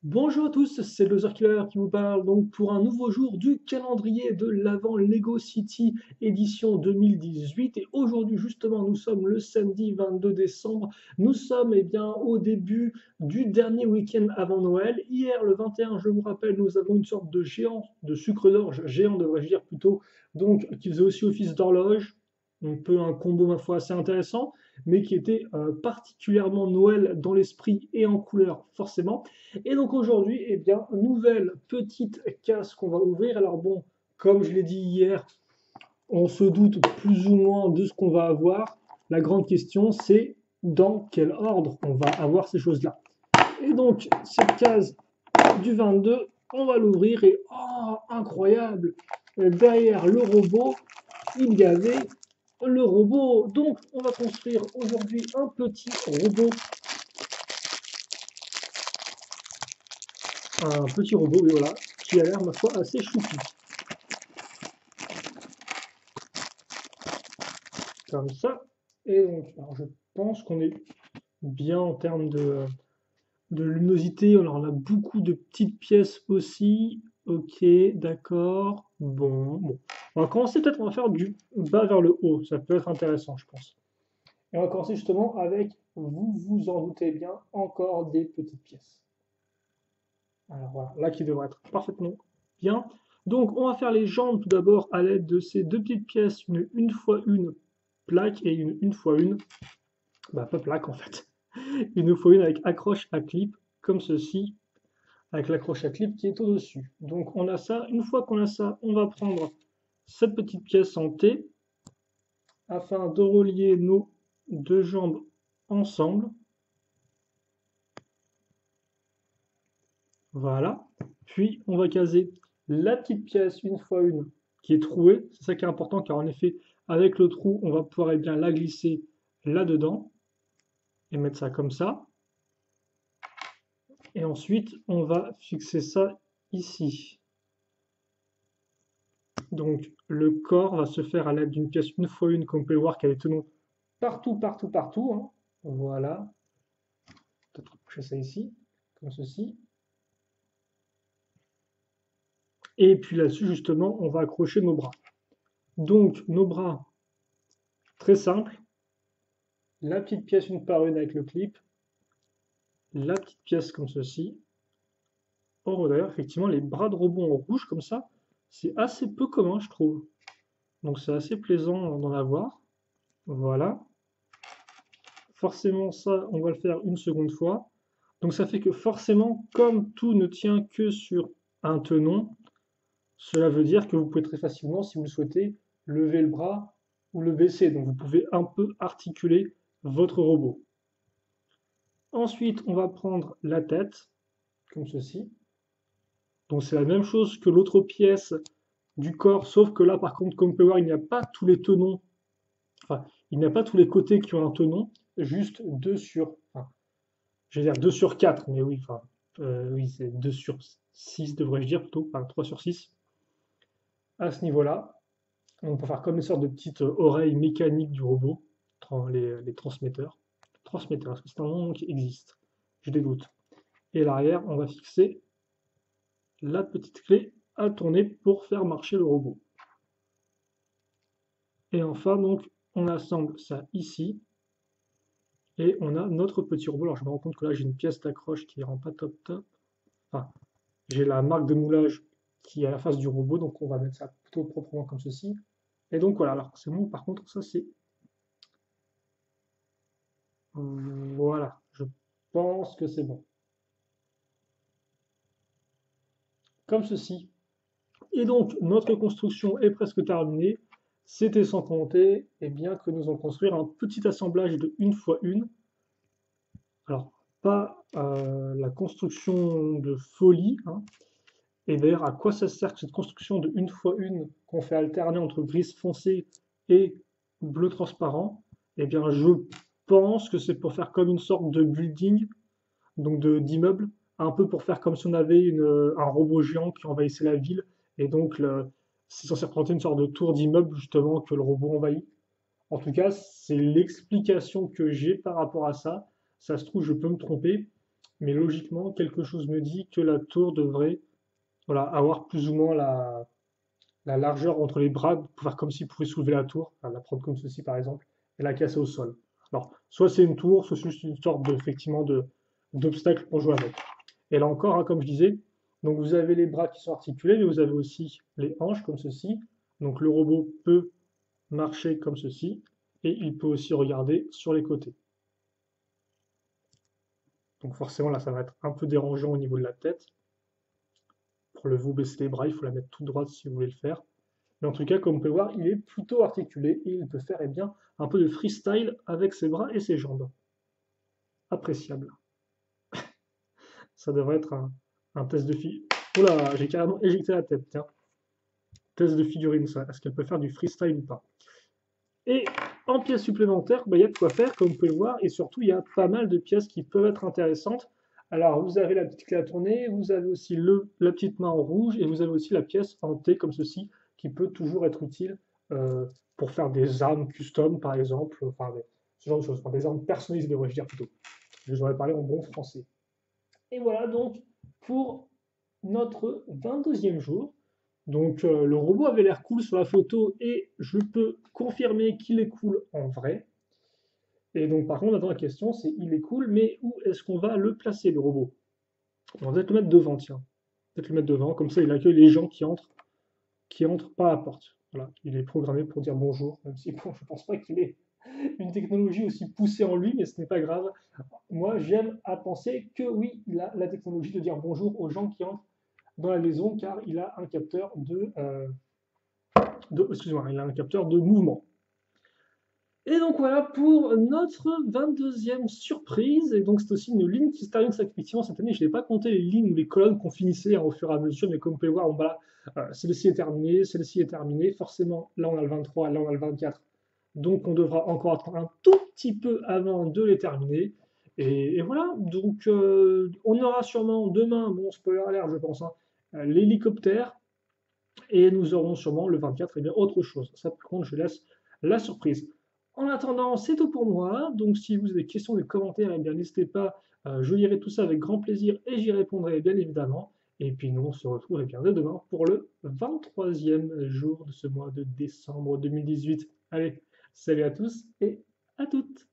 Bonjour à tous, c'est Loser Killer qui vous parle donc pour un nouveau jour du calendrier de l'Avent Lego City édition 2018 et aujourd'hui justement nous sommes le samedi 22 décembre, nous sommes au début du dernier week-end avant Noël. Hier le 21, je vous rappelle, nous avons une sorte de géant, de sucre d'orge géant devrais-je dire plutôt, donc qui faisait aussi office d'horloge, un peu un combo ma foi assez intéressant, mais qui était particulièrement Noël dans l'esprit et en couleur forcément. Et donc aujourd'hui, nouvelle petite casse qu'on va ouvrir. Alors bon, comme je l'ai dit hier, on se doute plus ou moins de ce qu'on va avoir. La grande question, c'est dans quel ordre on va avoir ces choses-là. Et donc, cette case du 22, on va l'ouvrir et oh, incroyable! Derrière le robot, il y avait le robot. Donc, on va construire aujourd'hui un petit robot. Un petit robot, oui, voilà, qui a l'air, ma foi, assez choupi. Comme ça. Et donc, alors je pense qu'on est bien en termes de luminosité. Alors, on a beaucoup de petites pièces aussi. Ok, d'accord. Bon. On va commencer peut-être, on va faire du bas vers le haut. Ça peut être intéressant, je pense. Et on va commencer justement avec, vous vous en doutez bien, encore des petites pièces. Alors voilà, là qui devrait être parfaitement bien. Donc, on va faire les jambes tout d'abord à l'aide de ces deux petites pièces, une fois une plaque et une fois une, bah pas plaque en fait, une fois une avec accroche à clip, comme ceci, avec l'accroche à clip qui est au-dessus. Donc on a ça, une fois qu'on a ça, on va prendre cette petite pièce en T, afin de relier nos deux jambes ensemble. Voilà. Puis on va caser la petite pièce une fois une qui est trouée. C'est ça qui est important car en effet, avec le trou, on va pouvoir bien la glisser là-dedans et mettre ça comme ça. Et ensuite, on va fixer ça ici. Donc le corps va se faire à l'aide d'une pièce une fois une, comme vous pouvez le voir, qui a des tenons partout. Hein. Voilà. Peut-être coucher ça ici, comme ceci. Et puis là-dessus, justement, on va accrocher nos bras. Donc nos bras, très simple. La petite pièce une par une avec le clip. La petite pièce comme ceci. Or d'ailleurs, effectivement, les bras de robot en rouge comme ça, c'est assez peu commun, je trouve. Donc c'est assez plaisant d'en avoir. Voilà. Forcément, ça, on va le faire une seconde fois. Donc ça fait que forcément, comme tout ne tient que sur un tenon, cela veut dire que vous pouvez très facilement, si vous le souhaitez, lever le bras ou le baisser. Donc vous pouvez un peu articuler votre robot. Ensuite, on va prendre la tête, comme ceci. Donc c'est la même chose que l'autre pièce du corps, sauf que là, par contre, comme vous pouvez voir, il n'y a pas tous les tenons, enfin, il n'y a pas tous les côtés qui ont un tenon, juste 2 sur, enfin, je vais dire 2 sur 4, mais oui, enfin, oui, c'est 2 sur 6, devrais-je dire plutôt, enfin 3 sur 6, à ce niveau-là. On peut faire comme une sorte de petite oreille mécanique du robot, les transmetteurs. Transmetteurs, est-ce que c'est un nom qui existe? J'ai des doutes. Et l'arrière, on va fixer la petite clé à tourner pour faire marcher le robot. Et enfin, donc, on assemble ça ici. Et on a notre petit robot. Alors, je me rends compte que là, j'ai une pièce d'accroche qui ne rend pas top top. Enfin, j'ai la marque de moulage qui est à la face du robot. Donc, on va mettre ça plutôt proprement comme ceci. Et donc, voilà. Alors, c'est bon. Par contre, ça, c'est... Voilà. Je pense que c'est bon. Comme ceci. Et donc, notre construction est presque terminée. C'était sans compter que nous allons construire un petit assemblage de une fois une. Alors, pas la construction de folie. Hein. Et d'ailleurs, à quoi ça sert cette construction de une fois une qu'on fait alterner entre gris foncé et bleu transparent? Eh bien, je pense que c'est pour faire comme une sorte de building, donc d'immeuble, un peu pour faire comme si on avait un robot géant qui envahissait la ville. Et donc, c'est censé représenter une sorte de tour d'immeuble, justement, que le robot envahit. En tout cas, c'est l'explication que j'ai par rapport à ça. Ça se trouve, je peux me tromper. mais logiquement, quelque chose me dit que la tour devrait, voilà, avoir plus ou moins la largeur entre les bras pour faire comme s'il pouvait soulever la tour, enfin, la prendre comme ceci par exemple, et la casser au sol. Alors, soit c'est une tour, soit c'est juste une sorte de, effectivement d'obstacle pour jouer avec. Et là encore, hein, comme je disais, donc vous avez les bras qui sont articulés, mais vous avez aussi les hanches comme ceci. Donc le robot peut marcher comme ceci, et il peut aussi regarder sur les côtés. Donc forcément, là, ça va être un peu dérangeant au niveau de la tête. Pour le vous baisser les bras, il faut la mettre toute droite si vous voulez le faire. Mais en tout cas, comme on peut le voir, il est plutôt articulé et il peut faire bien, un peu de freestyle avec ses bras et ses jambes. Appréciable. Ça devrait être un test de figurine. Oula, j'ai carrément éjecté la tête, tiens. Test de figurine, ça. Est-ce qu'elle peut faire du freestyle ou pas? Et en pièces supplémentaires, bah, il y a de quoi faire, comme vous pouvez le voir, et surtout, il y a pas mal de pièces qui peuvent être intéressantes. Alors, vous avez la petite clé à tourner, vous avez aussi la petite main en rouge, et vous avez aussi la pièce en T comme ceci, qui peut toujours être utile euh, pour faire des armes custom, par exemple, enfin, ce genre de choses, enfin, des armes personnalisées, devrais-je dire plutôt. Je vous aurais parlé en bon français. Et voilà donc pour notre 22e jour. Donc le robot avait l'air cool sur la photo et je peux confirmer qu'il est cool en vrai. Et donc par contre, maintenant la question c'est il est cool, mais où est-ce qu'on va le placer le robot? On va peut-être le mettre devant, tiens. Peut-être le mettre devant, comme ça il accueille les gens qui entrent par la porte. Voilà, il est programmé pour dire bonjour, même si bon, je ne pense pas qu'il ait une technologie aussi poussée en lui, mais ce n'est pas grave. Moi, j'aime à penser que oui, il a la technologie de dire bonjour aux gens qui entrent dans la maison, car il a un capteur excusez-moi, il a un capteur de mouvement. Et donc voilà pour notre 22e surprise. Et donc c'est aussi une ligne qui se termine. Effectivement, cette année, je n'ai pas compté les lignes ou les colonnes qu'on finissait au fur et à mesure, mais comme vous pouvez voir, bon, voilà, celle-ci est terminée, celle-ci est terminée. Forcément, là on a le 23, là on a le 24. Donc on devra encore attendre un tout petit peu avant de les terminer. Et voilà, donc on aura sûrement demain, bon spoiler alert je pense, hein, l'hélicoptère. Et nous aurons sûrement le 24 et bien autre chose. Ça par contre je laisse la surprise. En attendant, c'est tout pour moi. Donc si vous avez des questions, des commentaires, eh bien n'hésitez pas. Je lirai tout ça avec grand plaisir et j'y répondrai bien évidemment. Et puis nous on se retrouve bien dès demain pour le 23e jour de ce mois de décembre 2018. Allez, salut à tous et à toutes.